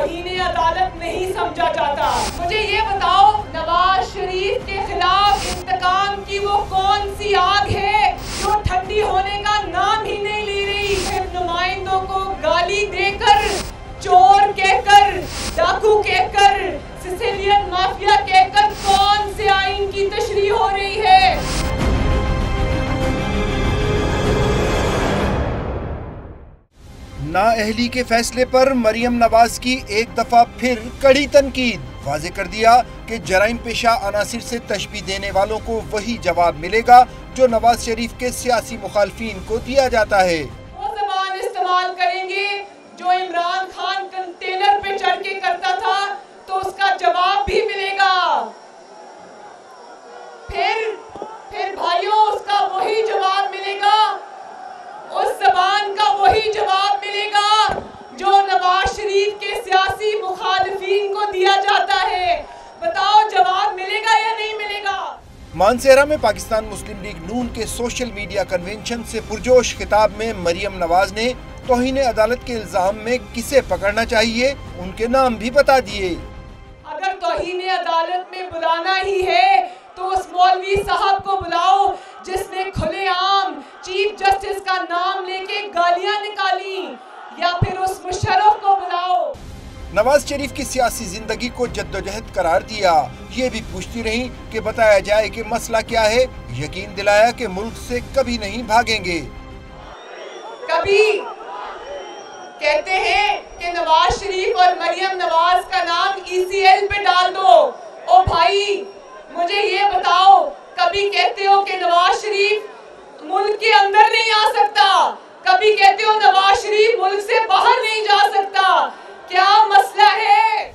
तौहीन अदालत नहीं समझा जाता। मुझे ये बताओ, नवाज शरीफ के खिलाफ इंतकाम की वो कौन सी आग है जो ठंडी होने का नाम ही नहीं ले रही? फिर नुमाइंदों को गाली देकर, चोर कहकर, डाकू कहकर, सिसिलियन माफिया कहकर कौन से आइन की तशरीह हो रही है? नाअहली के फैसले पर मरियम नवाज की एक दफा फिर कड़ी तनकीद। वाज़े कर दिया कि जराइम पेशा अनासिर से तशबीह देने वालों को वही जवाब मिलेगा जो नवाज शरीफ के सियासी मुखालफीन को दिया जाता है। वो ज़बान इस्तेमाल करेंगे जो इमरान खान कंटेनर पे चढ़ के करता था, तो उसका जवाब भी मिलेगा। फिर भाइयों, उसका वही जवाब मिलेगा, उस ज़बान का वही जवाब मिलेगा जो नवाज शरीफ के सियासी मुखालिफिन को दिया जाता है। बताओ, जवाब मिलेगा या नहीं मिलेगा? मानसेरा में पाकिस्तान मुस्लिम लीग नून के सोशल मीडिया कन्वेंशन से पुरजोश खिताब में मरियम नवाज ने तौहीन अदालत के इल्जाम में किसे पकड़ना चाहिए, उनके नाम भी बता दिए। अगर तौहीन अदालत में बुलाना ही है तो उस मौलवी साहब को बुलाओ जिसने खुलेआम चीफ जस्टिस का नाम लेके गालियां निकाली, या फिर उस मुशर्रफ को बुलाओ। नवाज शरीफ की सियासी जिंदगी को जद्दोजहद करार दिया। ये भी पूछती रही कि बताया जाए कि मसला क्या है। यकीन दिलाया कि मुल्क से कभी नहीं भागेंगे। कभी कहते हैं कि नवाज शरीफ और मरियम नवाज का नाम ECL पे डाल दो। ओ भाई, मुझे ये बताओ, कभी कहते हो कि नवाज शरीफ मुल्क के अंदर नहीं आ सकता, कभी कहते हो नवाज शरीफ मुल्क से बाहर नहीं जा सकता, क्या मसला है?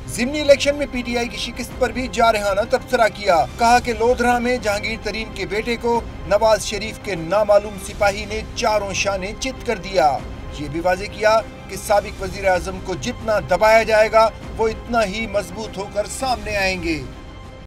ज़िमनी इलेक्शन में PTI की शिकस्त पर भी जारहाना तबसरा किया। कहा कि लोधरा में जहांगीर तरीन के बेटे को नवाज शरीफ के नामालूम सिपाही ने चारों शाने चित कर दिया। ये भी वाज़े किया कि साबिक वज़ीर आज़म को जितना दबाया जाएगा वो इतना ही मजबूत होकर सामने आएंगे।